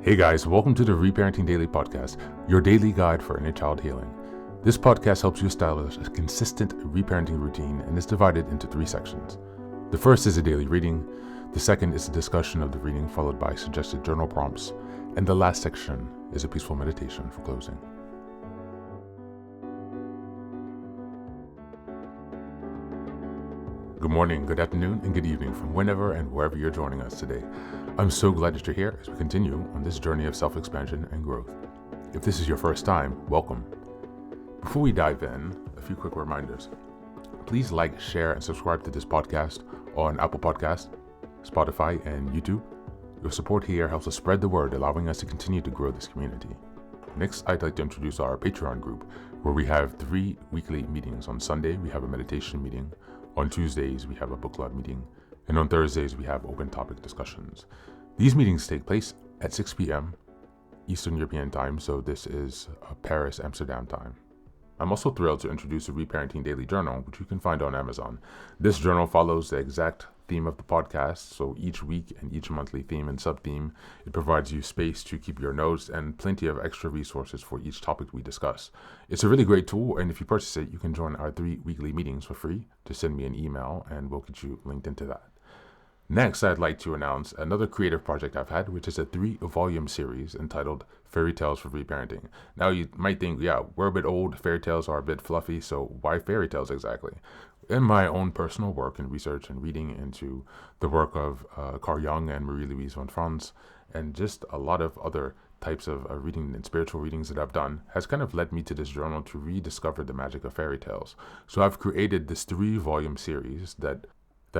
Hey guys, welcome to the Reparenting Daily podcast, your daily guide for inner child healing. This podcast helps you establish a consistent reparenting routine and is divided into 3 sections. The first is a daily reading, the second is a discussion of the reading followed by suggested journal prompts, and the last section is a peaceful meditation for closing. Good morning, good afternoon, and good evening from whenever and wherever you're joining us today. I'm so glad that you're here as we continue on this journey of self-expansion and growth. If this is your first time, welcome. Before we dive in, a few quick reminders. Please like, share, and subscribe to this podcast on Apple Podcasts, Spotify, and YouTube. Your support here helps us spread the word, allowing us to continue to grow this community. Next, I'd like to introduce our Patreon group, where we have 3 weekly meetings. On Sunday, we have a meditation meeting. On Tuesdays, we have a book club meeting. And on Thursdays, we have open topic discussions. These meetings take place at 6 p.m. Eastern European time, so this is Paris, Amsterdam time. I'm also thrilled to introduce the Reparenting Daily Journal, which you can find on Amazon. This journal follows the exact theme of the podcast, so each week and each monthly theme and sub-theme, it provides you space to keep your notes and plenty of extra resources for each topic we discuss. It's a really great tool, and if you purchase it, you can join our 3 weekly meetings for free. Just send me an email and we'll get you linked into that. Next, I'd like to announce another creative project I've had, which is a 3-volume series entitled Fairy Tales for Reparenting. Now, you might think, yeah, we're a bit old, fairy tales are a bit fluffy, so why fairy tales exactly? In my own personal work and research and reading into the work of Carl Jung and Marie-Louise von Franz, and just a lot of other types of reading and spiritual readings that I've done, has kind of led me to this journal to rediscover the magic of fairy tales. So I've created this 3-volume series that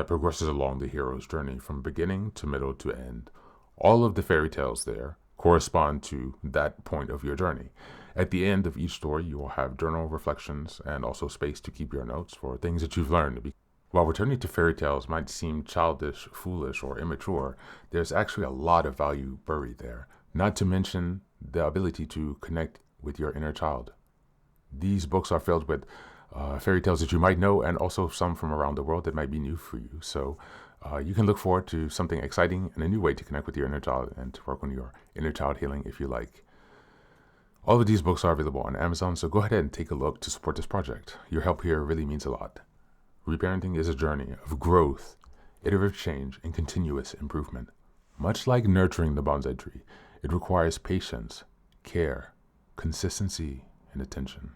progresses along the hero's journey from beginning to middle to end. All of the fairy tales there correspond to that point of your journey. At the end of each story, you will have journal reflections and also space to keep your notes for things that you've learned. While returning to fairy tales might seem childish, foolish, or immature, there's actually a lot of value buried there, not to mention the ability to connect with your inner child. These books are filled with fairy tales that you might know, and also some from around the world that might be new for you. So you can look forward to something exciting and a new way to connect with your inner child and to work on your inner child healing if you like. All of these books are available on Amazon, so go ahead and take a look to support this project. Your help here really means a lot. Reparenting is a journey of growth, iterative change, and continuous improvement. Much like nurturing the bonsai tree, it requires patience, care, consistency, and attention.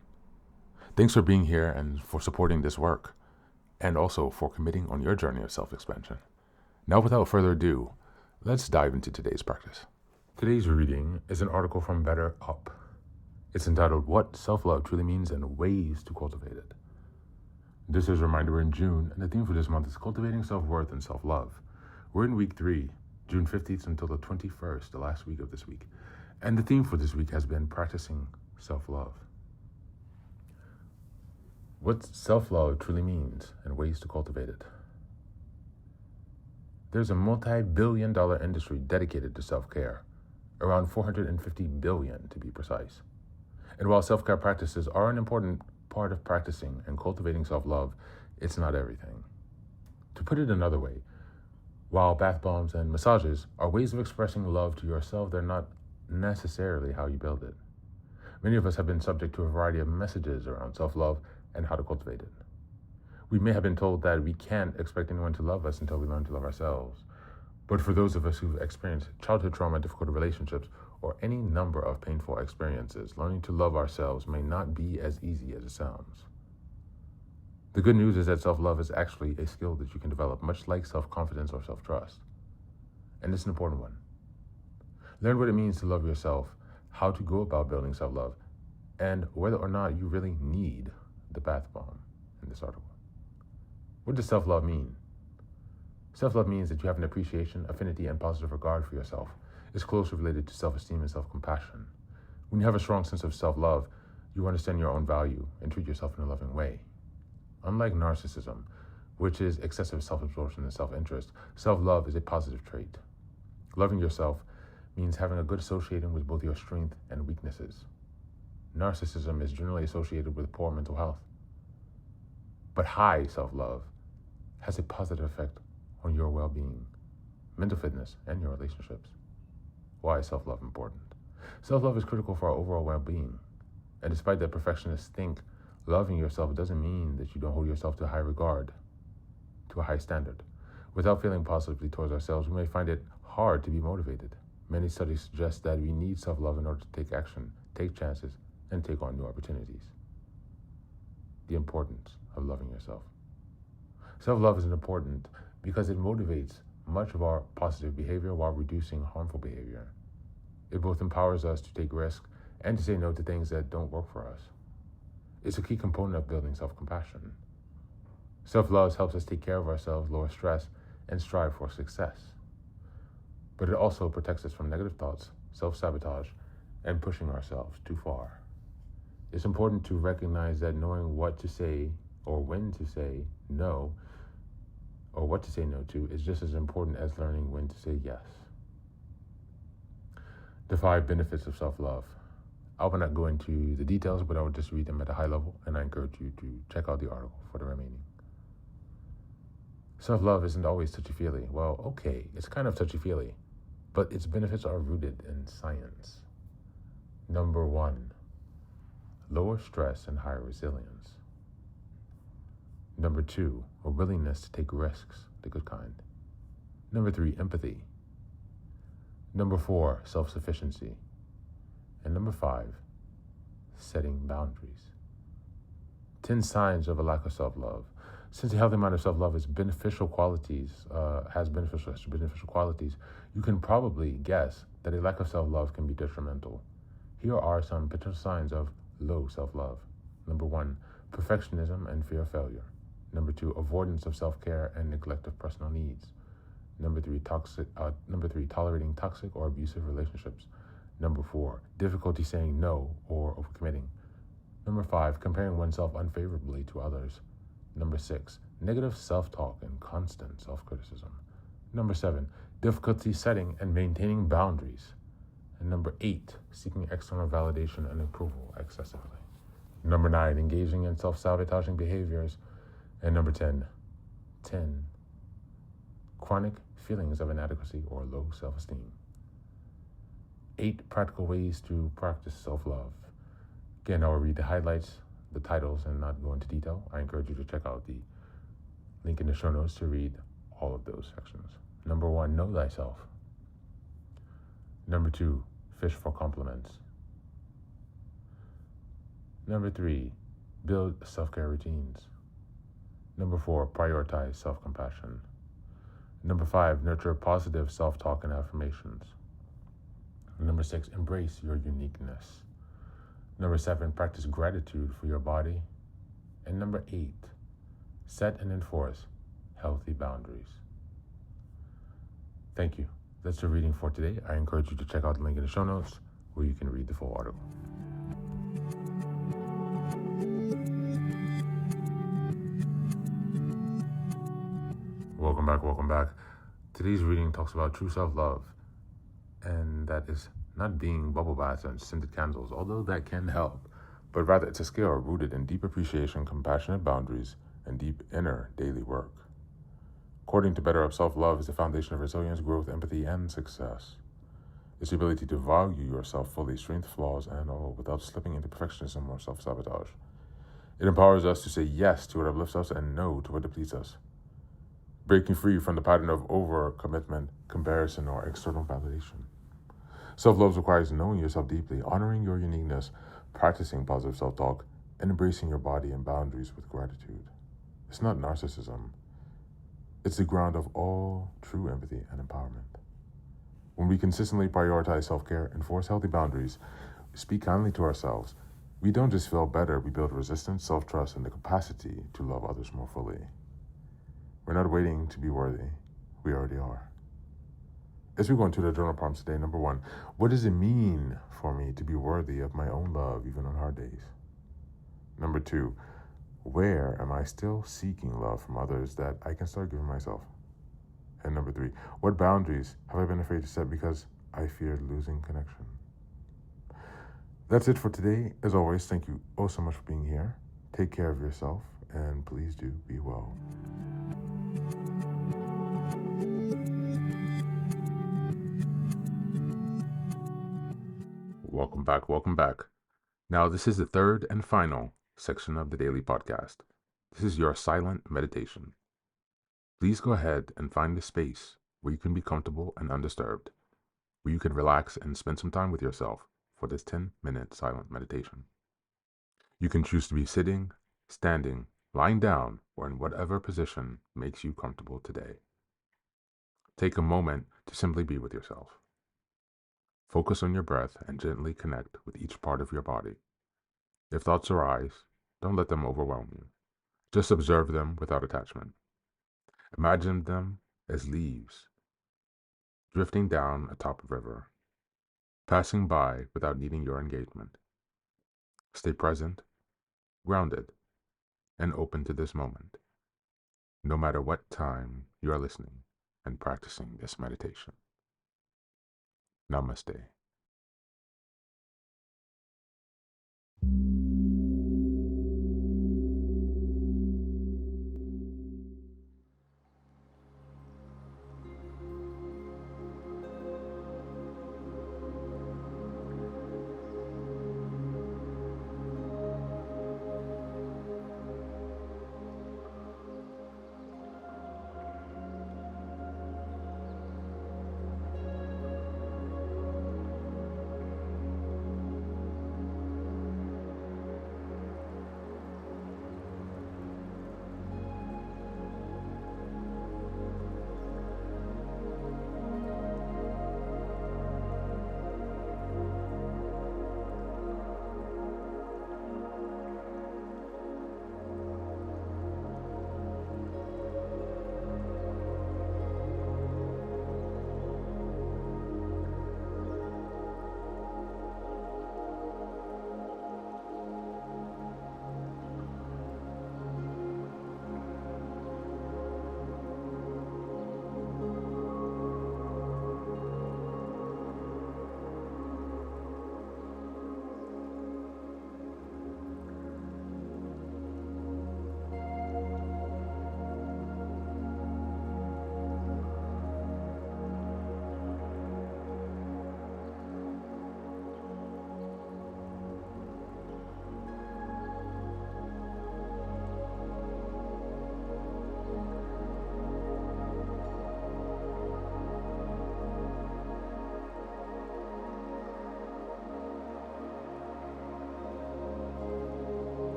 Thanks for being here and for supporting this work, and also for committing on your journey of self-expansion. Now, without further ado, let's dive into today's practice. Today's reading is an article from Better Up. It's entitled, What Self-Love Truly Means and Ways to Cultivate It. This is a reminder we're in June, and the theme for this month is Cultivating Self-Worth and Self-Love. We're in week 3, June 15th until the 21st, the last week of this week. And the theme for this week has been practicing self-love. What self-love truly means and ways to cultivate it. There's a multi-billion-dollar industry dedicated to self-care, around $450 billion to be precise. And while self-care practices are an important part of practicing and cultivating self-love, it's not everything. To put it another way, while bath bombs and massages are ways of expressing love to yourself, they're not necessarily how you build it. Many of us have been subject to a variety of messages around self-love and how to cultivate it. We may have been told that we can't expect anyone to love us until we learn to love ourselves. But for those of us who've experienced childhood trauma, difficult relationships, or any number of painful experiences, learning to love ourselves may not be as easy as it sounds. The good news is that self-love is actually a skill that you can develop, much like self-confidence or self-trust. And it's an important one. Learn what it means to love yourself, how to go about building self-love, and whether or not you really need the bath bomb in this article. What does self-love mean? Self-love means that you have an appreciation, affinity, and positive regard for yourself. It's closely related to self-esteem and self-compassion. When you have a strong sense of self-love, you understand your own value and treat yourself in a loving way. Unlike narcissism, which is excessive self-absorption and self-interest, self-love is a positive trait. Loving yourself means having a good associating with both your strengths and weaknesses. Narcissism is generally associated with poor mental health. But high self-love has a positive effect on your well-being, mental fitness, and your relationships. Why is self-love important? Self-love is critical for our overall well-being. And despite that perfectionists think loving yourself doesn't mean that you don't hold yourself to high regard, to a high standard. Without feeling positively towards ourselves, we may find it hard to be motivated. Many studies suggest that we need self-love in order to take action, take chances, and take on new opportunities. The importance of loving yourself. Self-love is important because it motivates much of our positive behavior while reducing harmful behavior. It both empowers us to take risks and to say no to things that don't work for us. It's a key component of building self-compassion. Self-love helps us take care of ourselves, lower stress, and strive for success. But it also protects us from negative thoughts, self-sabotage, and pushing ourselves too far. It's important to recognize that knowing what to say or when to say no, or what to say no to, is just as important as learning when to say yes. The 5 benefits of self-love. I will not go into the details, but I will just read them at a high level, and I encourage you to check out the article for the remaining. Self-love isn't always touchy-feely. Well, okay, it's kind of touchy-feely, but its benefits are rooted in science. Number 1, lower stress and higher resilience. Number 2, a willingness to take risks, the good kind. Number 3, empathy. Number 4, self-sufficiency. And number 5, setting boundaries. 10 signs of a lack of self-love. Since a healthy amount of self-love has beneficial qualities, you can probably guess that a lack of self-love can be detrimental. Here are some potential signs of low self-love. Number 1, perfectionism and fear of failure. Number 2, avoidance of self-care and neglect of personal needs. Number 3, tolerating toxic or abusive relationships. Number 4, difficulty saying no or overcommitting. Number 5, comparing oneself unfavorably to others. Number 6, negative self-talk and constant self-criticism. Number 7, difficulty setting and maintaining boundaries. And number 8, seeking external validation and approval excessively. Number 9, engaging in self-sabotaging behaviors. And number 10, chronic feelings of inadequacy or low self-esteem. 8 practical ways to practice self-love. Again, I will read the highlights, the titles, and not go into detail. I encourage you to check out the link in the show notes to read all of those sections. Number 1, know thyself. Number 2, fish for compliments. Number 3, build self-care routines. Number 4, prioritize self-compassion. Number 5, nurture positive self-talk and affirmations. Number 6, embrace your uniqueness. Number 7, practice gratitude for your body. And number 8, set and enforce healthy boundaries. Thank you. That's the reading for today. I encourage you to check out the link in the show notes where you can read the full article. Welcome back. Today's reading talks about true self-love, and that is not being bubble baths and scented candles, although that can help, but rather it's a skill rooted in deep appreciation, compassionate boundaries, and deep inner daily work. According to Better Up, self-love is the foundation of resilience, growth, empathy, and success. It's the ability to value yourself fully, strengths, flaws, and all, without slipping into perfectionism or self-sabotage. It empowers us to say yes to what uplifts us and no to what depletes us, breaking free from the pattern of overcommitment, comparison, or external validation. Self-love requires knowing yourself deeply, honoring your uniqueness, practicing positive self-talk, and embracing your body and boundaries with gratitude. It's not narcissism. It's the ground of all true empathy and empowerment. When we consistently prioritize self-care, enforce healthy boundaries, speak kindly to ourselves, we don't just feel better, we build resistance, self-trust, and the capacity to love others more fully. We're not waiting to be worthy. We already are. As we go into the journal prompts today, number 1, what does it mean for me to be worthy of my own love even on hard days? Number 2, where am I still seeking love from others that I can start giving myself? And number 3, what boundaries have I been afraid to set because I feared losing connection? That's it for today. As always, thank you oh so much for being here. Take care of yourself, and please do be well. Welcome back. Welcome back. Now, this is the third and final section of the daily podcast. This is your silent meditation. Please go ahead and find a space where you can be comfortable and undisturbed, where you can relax and spend some time with yourself for this 10-minute silent meditation. You can choose to be sitting, standing, lying down, or in whatever position makes you comfortable today. Take a moment to simply be with yourself. Focus on your breath and gently connect with each part of your body. If thoughts arise, don't let them overwhelm you. Just observe them without attachment. Imagine them as leaves drifting down atop a river, passing by without needing your engagement. Stay present, grounded, and open to this moment, no matter what time you are listening and practicing this meditation. Namaste.